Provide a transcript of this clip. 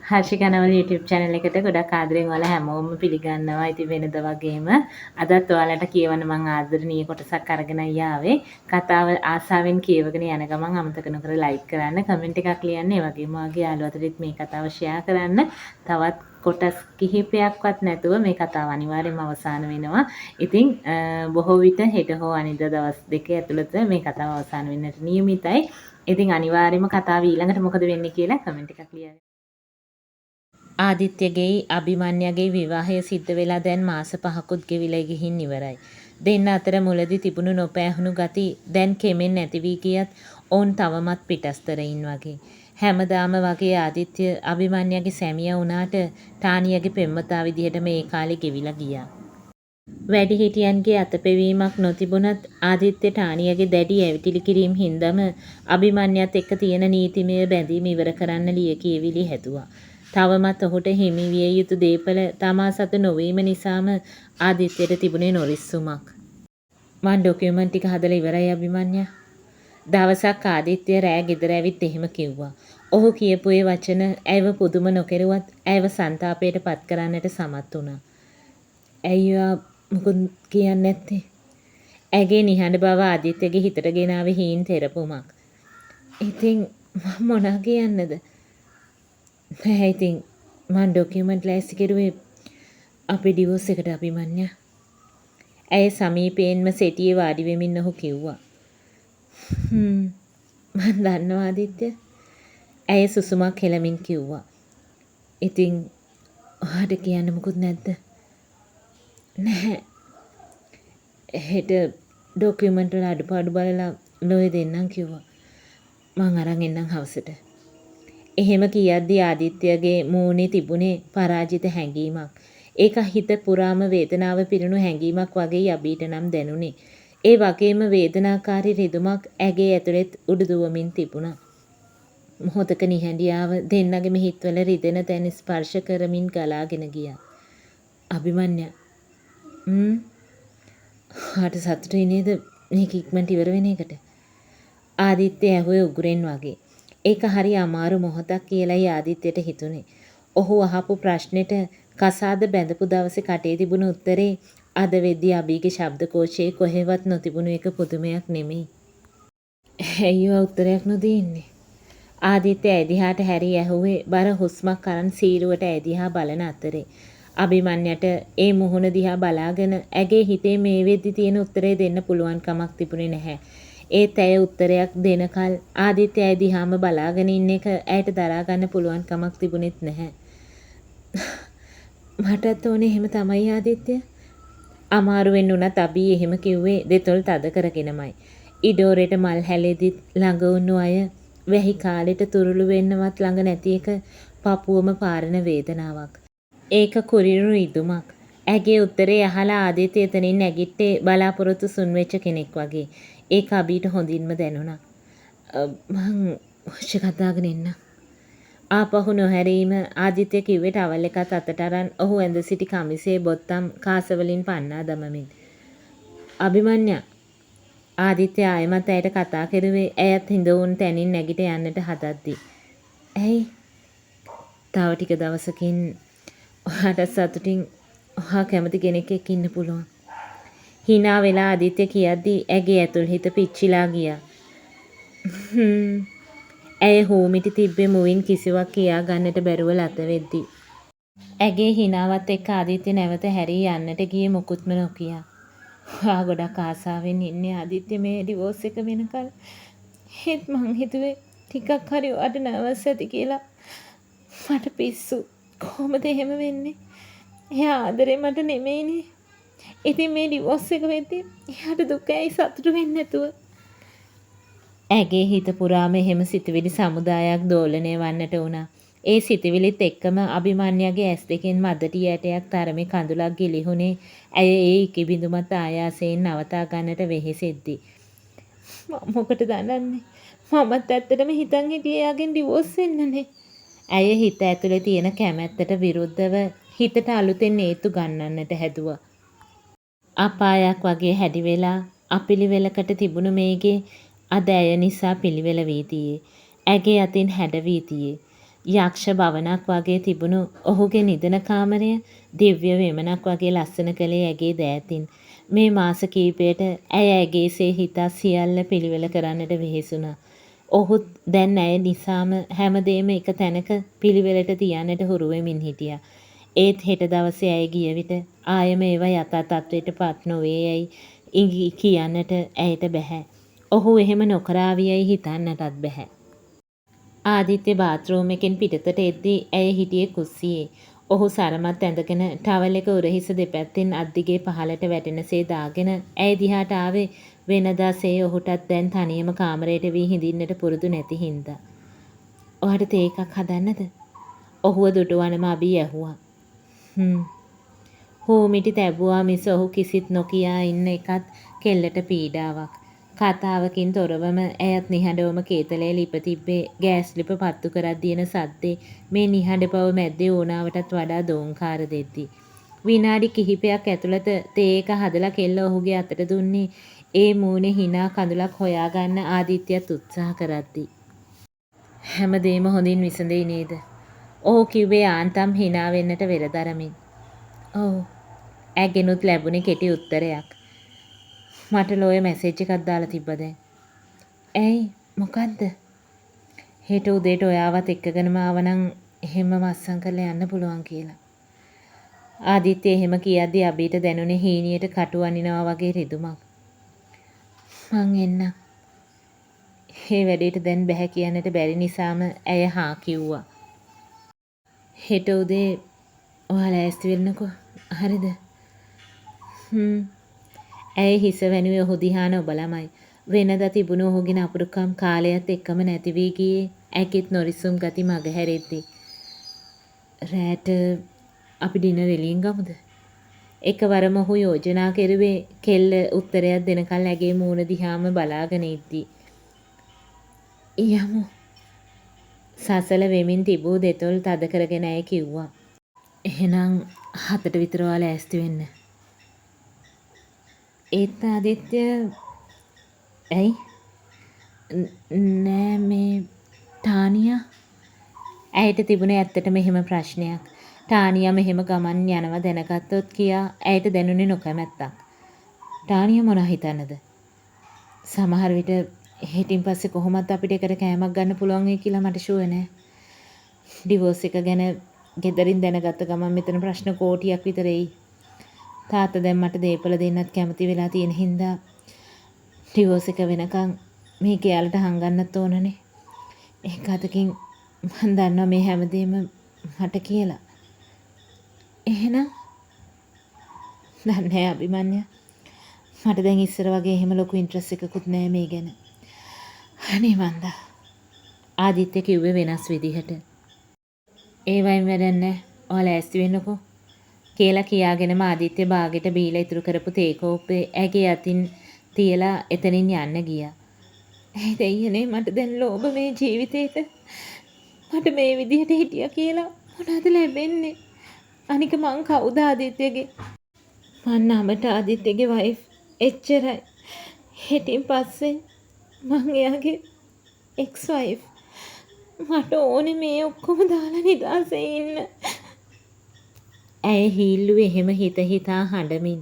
හර්ෂිකනවල YouTube channel එකට ගොඩක් ආදරෙන් ඔයාලා හැමෝම පිළිගන්නවා. ඉතින් වෙනද වගේම අදත් ඔයාලට කියවන්න මම ආදරණීය කොටසක් අරගෙනයි ආවේ. කතාව ආසාවෙන් කියවගෙන යන ගමන් අමතක නොකර like කරන්න, comment එකක් ලියන්න, ඒ වගේම ඔයාගේ යාළුවන්ටත් මේ කතාව share කරන්න. තවත් කොටස් කිහිපයක්වත් නැතුව මේ කතාව අනිවාර්යයෙන්ම අවසන් වෙනවා. ඉතින් බොහෝ විට හෙට හෝ අනිද්දා දවස් දෙක ඇතුළත මේ කතාව අවසන් වෙන්නට නියමිතයි. ඉතින් අනිවාර්යයෙන්ම කතාව ඊළඟට මොකද වෙන්නේ කියලා comment එකක් ලියන්න. ආදිත්‍යගේ අභිමන්‍යගේ විවාහය සිද්ධ වෙලා දැන් මාස 5කුත් ගෙවිලා ගිහින් ඉවරයි. දෙන්න අතර මුලදී තිබුණු නොපෑහුණු ගති දැන් කෙමෙන් නැති වී ගියත් ඔවුන් තවමත් පිටස්තරයින් වගේ. හැමදාම වගේ ආදිත්‍ය අභිමන්‍යගේ සැමියා වුණාට ටානියගේ පෙම්වතා විදිහට මේ කාලේ ගෙවිලා ගියා. වැඩිහිටියන්ගේ අතපෙවීමක් නොතිබුණත් ආදිත්‍ය ටානියගේ දැඩි ඇවිටිලි කිරීම හින්දම අභිමන්‍යත් එක්ක තියෙන නීතිමය බැඳීම ඉවර කරන්න ලියකියවිලි හැදුවා. තවමත් ඔහුට හිමි විය යුතු දේපල තමා සතු නොවීම නිසාම ආදිත්‍යයට තිබුණේ නොරිස්සුමක්. මං ඩොකියුමන්ට් ටික හදලා ඉවරයි අභිමන්‍යා. දවසක් ආදිත්‍ය රෑ ගෙදර ඇවිත් එහෙම කිව්වා. ඔහු කියපු ඒ වචන ඇයව පුදුම නොකරුවත් ඇයව සංතාපයට පත් කරන්නට සමත් වුණා. ඇයියා මොකද කියන්නේ නැත්තේ? ඇගේ නිහඬ බව ආදිත්‍යගේ හිතට ගෙනාවේ හීන් තෙරපුමක්. ඉතින් මම මොනා කියන්නද? නෑ ඉතින් මං ඩොකියුමන්ට් ලෑස්ති කරුවේ අපේ ඩිවෝස් එකට අභිමන්‍යා. ඇය සමීපයෙන්ම සෙටියේ වාඩි වෙමින් ඔහු කිව්වා. මං දන්නවා ආදිත්‍ය. ඇය සුසුමක් හෙලමින් කිව්වා. ඉතින් ඔයාට කියන්න මොකුත් නැද්ද? නැහැ. හෙට ඩොකියුමන්ට් වල අඩුපාඩු බලලා ලෝය දෙන්නම් කිව්වා. මං අරන් එන්නම් හවසට. එහෙම කියද්දී ආදිත්‍යගේ මූණේ තිබුණේ පරාජිත හැඟීමක්. ඒක හිත පුරාම වේදනාව පිරුණු හැඟීමක් වගේ යබීට නම් දැනුනේ. ඒ වගේම වේදනාකාරී රිදුමක් ඇගේ ඇතුළෙත් උඩුදුවමින් තිබුණා. මොහොතක නිහඬියාව දෙන්නගේම හිත්වල රිදෙන තැන් ස්පර්ශ කරමින් ගලාගෙන ගියා. අභිමන්‍යා හාට සතුටුයි නේද මේක ඉක්මනට ඉවර වෙන එකට? ආදිත්‍ය ඇහුවේ උගුරෙන් වගේ. ඒක හරි අමාරු මොහොතක් කියලායි ආදිත්‍යයට හිතුනේ. ඔහු අහපු ප්‍රශ්නෙට කසාද බැඳපු දවසේ කටේ තිබුණු උත්තරේ අද වෙද්දී අබීගේ ශබ්දකෝෂයේ කොහෙවත් නොතිබුණු එක පුදුමයක් නෙමෙයි. ඇයිවා උත්තරයක් නොදී ඉන්නේ? ආදිත්‍ය ඇදිහාට හැරී ඇහුවේ බර හුස්මක් අරන් සීරුවට ඇදිහා බලන අතරේ. අභිමන්‍යට ඒ මුහුණ දිහා බලාගෙන ඇගේ හිතේ මේ වෙද්දි තියෙන උත්තරේ දෙන්න පුළුවන් කමක් තිබුණේ නැහැ. ඒත් ඇය උත්තරයක් දෙනකල් ආදිත්‍ය ඇය දිහාම බලාගෙන ඉන්න එක ඇයට දරා ගන්න පුළුවන් කමක් තිබුණෙත් නැහැ. මටත් ඕනේ එහෙම තමයි ආදිත්‍ය. අමාරුවෙන් උනත් අබී එහෙම කිව්වේ දෙතොල් තද කරගෙනමයි. ඉඩෝරේට මල් හැලෙදිත් ළඟ වුණු අය වැහි කාලෙට තුරුළු වෙන්නවත් ළඟ නැති එක පපුවම පාරන වේදනාවක්. ඒක කුරිරු ඉදුමක්. ඇගේ උත්තරේ අහලා ආදිත්‍ය එතනින් නැගිට්ටේ බලාපොරොත්තු සුන් වෙච්ච කෙනෙක් වගේ. ඒක අබීට හොඳින්ම දැනුණා. මං වොෂ්‍ය කතාගෙන ඉන්න. ආපහු නොහැරීම ආදිත්‍ය කිව්වේ ටවල් එකත් අතට අරන් ඔහු ඇඳ සිටි කමිසේ බොත්තම් කාසවලින් පන්නා දමමින්. අභිමන්‍යා ආදිත්‍ය ආයමත් ඇයට කතා කරුවේ ඇයත් හිඳවුන් තැනින් නැගිට යන්නට හදද්දී. ඇයි? තව ටික දවසකින් ඔයාට සතුටින් ඔයා කැමති කෙනෙක් එක්ක ඉන්න පුළුවන්. හිනා වෙලා ආදිත්‍ය කියද්දී ඇගේ ඇතුල් හිත පිච්චිලා ගියා. ඇය හූමිටි තිබ්බේ මුවින් කිසිවක් කියා ගන්නට බැරුව ලත වෙද්දී. ඇගේ හිනාවත් එක්ක ආදිත්‍ය නැවත හැරී යන්නට ගියේ මුකුත්ම නොකියා. ඔයා ගොඩක් ආසාවෙන් ඉන්නේ ආදිත්‍ය මේ ඩිවෝස් එක වෙනකල්. ඒත් මං හිතුවේ ටිකක් හරි ඔයාට නර්වස් ඇති කියලා. මට පිස්සු. කොහොමද එහෙම වෙන්නේ? එයා ආදරේ මට නෙමෙයිනේ. ඉතින් මේ ඩිවෝස් එක වෙද්දී එයාට දුක ඇයි සතුටු වෙන්නේ නැතුව? ඇගේ හිත පුරාම එහෙම සිතුවිලි සමුදායක් දෝලණය වන්නට වුණා. ඒ සිතුවිලිත් එක්කම අභිමන්‍යගේ ඇස් දෙකෙන් මදටි ඇටයක් තරමේ කඳුලක් ගිලිහුනේ. ඇය ඒ ඉකිබිඳුමත් ආයාසයෙන් නවතා ගන්නට වෙහෙසෙද්දී. මම මොකටද දන්නන්නේ? මමත් ඇත්තටම හිතන් හිටියේ එයාගෙන් ඩිවෝස් වෙන්නනේ. ඇය හිත ඇතුලේ තියෙන කැමැත්තට විරුද්ධව හිතට අලුතෙන් හේතු ගන්නන්නට හැදුවා. අපායක් වගේ හැඩි වෙලා අපිලිවෙලකට තිබුණු මේගේ අද ඇය නිසා පිළිවෙල වී තියේ. ඇගේ අතින් හැඩ වී තියේ. යක්ෂ භවනක් වගේ තිබුණු ඔහුගේ නිදන කාමරය දිව්‍ය වෙමනක් වගේ ලස්සන කළේ ඇගේ දෑතින්. මේ මාස කීපයට ඇය ඇගේසේ හිතා සියල්ල පිළිවෙල කරන්නට වෙහෙසුණා. ඔහුත් දැන් ඇය නිසාම හැමදේම එක තැනක පිළිවෙලට තියන්නට හුරු වෙමින් හිටියා. ඒත් හෙට දවසේ ඇය ගිය විට ආයෙම ඒවා යථා තත්ත්වයට පත් නොවේ යයි කියන්නට ඇයට බැහැ. ඔහු එහෙම නොකරාවියයි හිතන්නටත් බැහැ. ආදිත්‍ය බාත්රූම් එකෙන් පිටතට එද්දී ඇය හිටියේ කුස්සියේ. ඔහු සරමත් ඇඳගෙන ටවල් එක උරහිස දෙපැත්තෙන් අත්දිගේ පහළට වැටෙනසේ දාගෙන ඇය දිහාට ආවේ වෙනදාසේ ඔහුටත් දැන් තනියම කාමරයට වී හිඳින්නට පුරුදු නැති හින්දා. ඔයාට තේ එකක් හදන්නද? ඔහුව දුටුවනම අබී ඇහුවා. හූමිටි තැබුවා මිස ඔහු කිසිත් නොකියා ඉන්න එකත් කෙල්ලට පීඩාවක්. කතාවකින් තොරවම ඇයත් නිහඬවම කේතලේ ලිප තිබ්බේ ගෑස් ලිප පත්තු කරද්දී එන සද්දේ මේ නිහඬ බව මැද්දේ ඕනාවටත් වඩා දෝංකාර දෙද්දි. විනාඩි කිහිපයක් ඇතුළත තේ එක හදලා කෙල්ල ඔහුගේ අතට දුන්නේ ඒ මූණේ hina කඳුලක් හොයාගන්න ආදිත්‍යත් උත්සාහ කරද්දී. හැමදේම හොඳින් විසඳෙයි නේද? ඔහු කිව්වේ ආන්තම් hina වෙන්නට වෙරදරමින්. ඔව්. ඇගෙනුත් ලැබුණේ කෙටි උත්තරයක්. මට ලෝය මැසේජ් එකක් දාලා තිබ්බ දැන්. ඇයි මොකද්ද? හෙට උදේට ඔයාවත් එක්කගෙනම ආවනම් එහෙම මස්සම් කරලා යන්න පුළුවන් කියලා. ආදිත්‍ය එහෙම කියද්දී අබීට දැනුනේ හීනියට කටු අනිනවා වගේ රිදුමක්. මං එන්නම්. මේ වැඩේට දැන් බැහැ කියන්නට බැරි නිසාම ඇය හා කිව්වා. හෙට උදේ ඔයාලා ඇස්ති වෙන්නකෝ. හරිද? ඇය හිස වැනුවේ ඔහු දිහා නොබලමයි. වෙනදා තිබුණු ඔහුගේ නපුරුකම් කාලයත් එක්කම නැති වී ගියේ ඇගෙත් නොරිසුම් ගති මගහැරෙද්දී. රෑට අපි ඩිනර් එළියෙන් ගමුද? එකවරම ඔහු යෝජනා කෙරුවේ කෙල්ල උත්තරයක් දෙනකල් ඇගේ මූණ දිහාම බලාගෙන ඉද්දී. යමු. සසල වෙමින් තිබූ දෙතොල් තද කරගෙන ඇය කිව්වා. එහෙනම් 7ට විතර ඔයාලා ඇස්ති වෙන්න. ඒත් ආදිත්‍ය ඇයි? නෑ මේ ටානියා ඇයට තිබුණේ ඇත්තටම එහෙම ප්‍රශ්නයක්. ටානියා මෙහෙම ගමන් යනවා දැනගත්තොත් කියා ඇයට දැනුනේ නොකමැත්තක්. ටානියා මොනා හිතන්නද? සමහර විට හෙටින් පස්සේ කොහොමත් අපිට එකට කෑමක් ගන්න පුළුවන් වෙයි කියලා මට ෂුවර් නෑ. ඩිවෝස් එක ගැන ගෙදරින් දැනගත්ත ගමන් මෙතන ප්‍රශ්න කෝටියක් විතර එයි. තාත්තා දැන් මට දේපල දෙන්නත් කැමති වෙලා තියෙන හින්දා ඩිවෝස් එක වෙනකන් මේක යාලට හංගන්නත් ඕනනේ. ඒක අතකින් මම දන්නවා මේ හැමදේම මට කියලා. එහෙනම් දන්නේ අභිමන්‍ය. මට දැන් ඉස්සර වගේ එහෙම ලොකු ඉන්ට්‍රස්ට් එකකුත් නෑ මේ ගැන. අනේ මන්දා. ආදිත්‍ය කිව්වේ වෙනස් විදිහට. ඒ වයින් වැඩක් නෑ. ඔයාලා ඇස්ති වෙන්නකෝ. කියලා කියාගෙනම ආදිත්‍ය බාගෙට බීලා ඉතුරු කරපු තේ කෝප්පේ ඇගේ අතින් තියලා එතනින් යන්න ගියා. ඇයි දෙයියනේ මට දැන් ලෝභ මේ ජීවිතේට. මට මේ විදිහට හිටියා කියලා මොනවද ලැබෙන්නේ? අනික මං කවුද ආදිත්‍යගේ? මං නමට ආදිත්‍යගේ වයිෆ් එච්චරයි. හෙටින් පස්සේ මං එයාගේ එක්ස් වයිෆ්. මට ඕනේ මේ ඔක්කොම දාලා නිදාසේ ඉන්න. ඇය හිල්ලුවේ එහෙම හිත හිතා හඬමින්.